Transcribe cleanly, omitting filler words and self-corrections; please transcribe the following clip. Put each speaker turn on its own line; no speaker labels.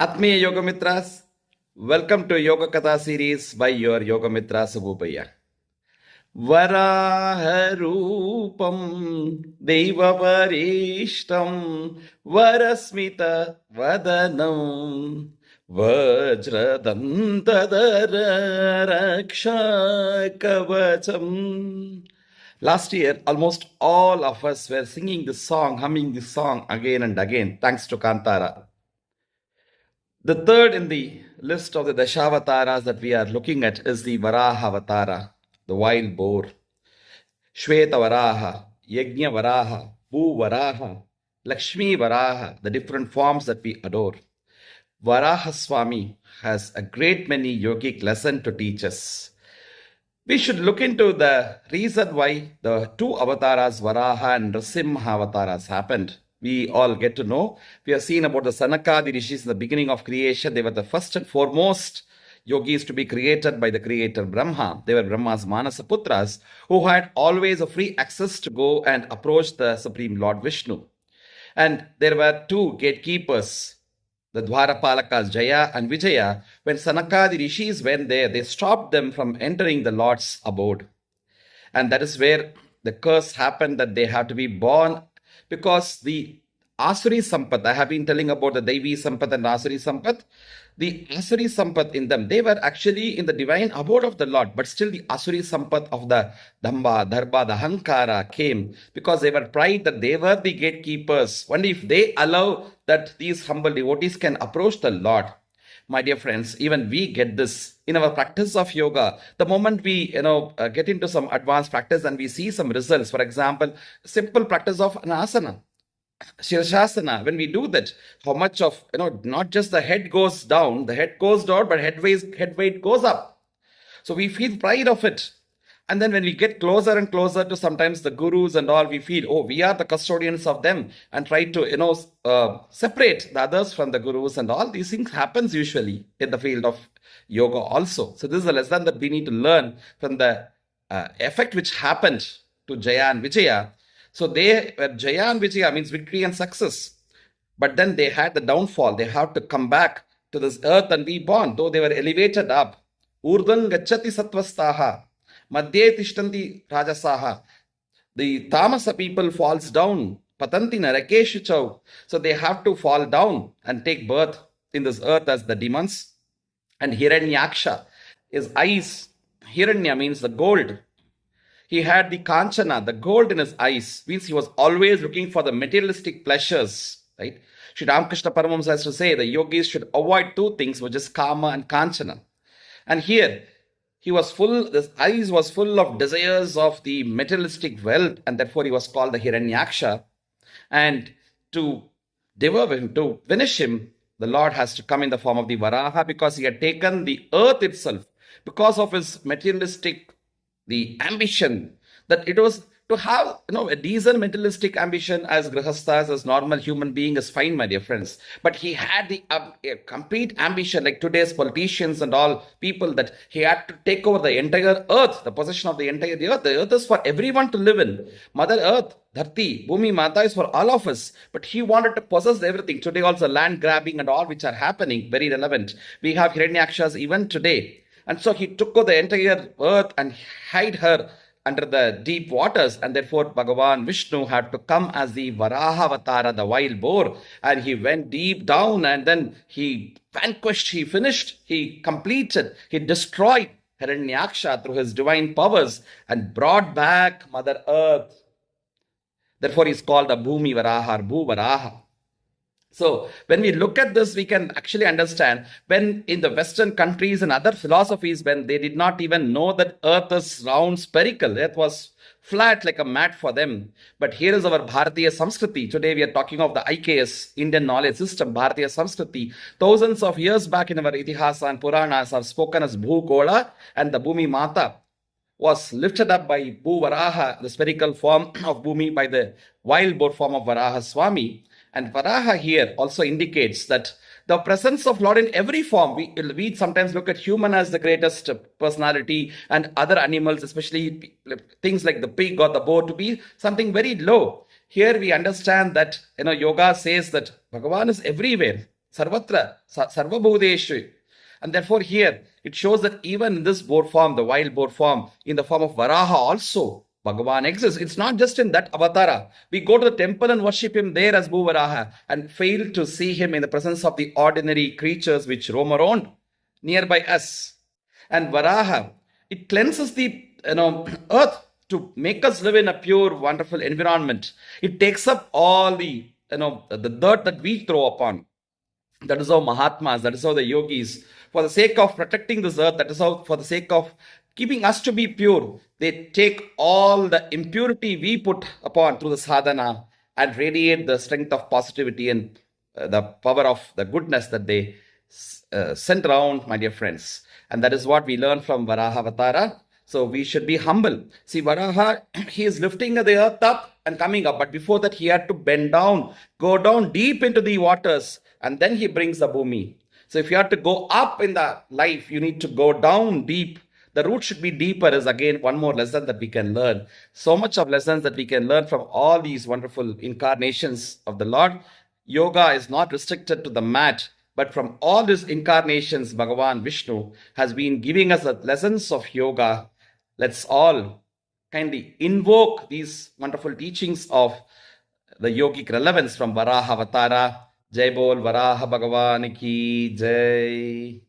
Atmiya Yogamitras, welcome to Yoga Katha series by your Yogamitra Subupaya. Varaha Roopam Devavarishtam Varasmita Vadanam Vajradantadara Raksha Kavacham. Last year, almost all of us were singing this song, humming this song again and again, thanks to Kantara. The third in the list of the Dashavataras that we are looking at is the Varaha Avatara, the wild boar. Shweta Varaha, Yajna Varaha, Bhu Varaha, Lakshmi Varaha, the different forms that we adore. Varaha Swami has a great many yogic lessons to teach us. We should look into the reason why the two avatars, Varaha and Nrsimha avatars, happened. We all get to know. We have seen about the Sanakadi Rishis in the beginning of creation. They were the first and foremost yogis to be created by the creator Brahma. They were Brahma's Manasaputras, who had always a free access to go and approach the Supreme Lord Vishnu. And there were two gatekeepers, the Dwarapalakas Jaya and Vijaya. When Sanakadi Rishis went there, they stopped them from entering the Lord's abode. And that is where the curse happened, that they have to be born, because the Asuri Sampat, I have been telling about the Devi Sampat and Asuri Sampat. The Asuri Sampat in them, they were actually in the divine abode of the Lord, but still the Asuri Sampat of the Damba, Dharba, the Hankara came because they were pride that they were the gatekeepers. Only if they allow that these humble devotees can approach the Lord. My dear friends, even we get this in our practice of yoga. The moment we get into some advanced practice and we see some results, for example, simple practice of an asana, Shirshasana, when we do that, how much of, not just the head goes down, but head weight goes up. So we feel pride of it. And then when we get closer and closer to sometimes the gurus and all, we feel, oh, we are the custodians of them, and try to, separate the others from the gurus and all. These things happens usually in the field of yoga also. So this is a lesson that we need to learn from the effect which happened to Jaya and Vijaya. So they were Jaya and Vijaya means victory and success. But then they had the downfall. They have to come back to this earth and be born, though they were elevated up. Urdhan gacchati sattvastaha. Madhye tishtanti rajasaha. The tamasa people falls down. Patanti narakeshichau. So they have to fall down and take birth in this earth as the demons. And Hiranyaksha, his eyes, Hiranya means the gold. He had the kanchana, the gold in his eyes, means he was always looking for the materialistic pleasures, right? Sri Ramakrishna Paramahamsa has to say the yogis should avoid two things, which is kama and kanchana. And here, his eyes was full of desires of the materialistic wealth, and therefore he was called the Hiranyaksha. And to devour him, to finish him, the Lord has to come in the form of the Varaha, because he had taken the earth itself because of his materialistic, the ambition that it was to have a decent materialistic ambition as grihasthas, as normal human being is fine, my dear friends. But he had the complete ambition, like today's politicians and all people, that he had to take over the entire earth, the possession of the entire earth. The earth is for everyone to live in. Mother Earth, Dharti, Bhumi Mata is for all of us. But he wanted to possess everything. Today also land grabbing and all which are happening, very relevant. We have Hiranyakshas even today. And so he took over the entire earth and hid her under the deep waters, and therefore Bhagavan Vishnu had to come as the Varaha Avatara, the wild boar, and he went deep down, and then he vanquished, he finished, he completed, he destroyed Hiranyaksha through his divine powers and brought back Mother Earth. Therefore he is called a Bhumi Varaha or Bhu Varaha. So when we look at this, we can actually understand when in the Western countries and other philosophies, when they did not even know that earth is round, spherical, earth was flat like a mat for them. But here is our Bharatiya Samskriti. Today we are talking of the IKS, Indian knowledge system, Bharatiya Samskriti. Thousands of years back in our Itihasa and Puranas are spoken as Bhu Gola, and the Bhumi Mata was lifted up by Bhu Varaha, the spherical form of Bhumi, by the wild boar form of Varaha Swami. And Varaha here also indicates that the presence of Lord in every form. We sometimes look at human as the greatest personality, and other animals, especially things like the pig or the boar, to be something very low. Here we understand that yoga says that Bhagavan is everywhere. Sarvatra, Sarvabhudeshu. And therefore, here it shows that even in this boar form, the wild boar form, in the form of Varaha also, Bhagavan exists. It's not just in that avatara. We go to the temple and worship him there as Bhuvaraha and fail to see him in the presence of the ordinary creatures which roam around nearby us. And Varaha, it cleanses the earth to make us live in a pure, wonderful environment. It takes up all the dirt that we throw upon. That is how Mahatmas, that is how the yogis, for the sake of protecting this earth, that is how, for the sake of keeping us to be pure, they take all the impurity we put upon through the sadhana and radiate the strength of positivity and the power of the goodness that they sent around, my dear friends. And that is what we learn from Varaha Avatara. So we should be humble. See, Varaha, he is lifting the earth up and coming up. But before that, he had to bend down, go down deep into the waters, and then he brings the bhumi. So if you have to go up in the life, you need to go down deep. The root should be deeper is again one more lesson that we can learn. So much of lessons that we can learn from all these wonderful incarnations of the Lord. Yoga is not restricted to the mat, but from all these incarnations, Bhagavan Vishnu has been giving us the lessons of yoga. Let's all kindly invoke these wonderful teachings of the yogic relevance from Varaha Avatara. Jai Bol Varaha Bhagavan ki Jai.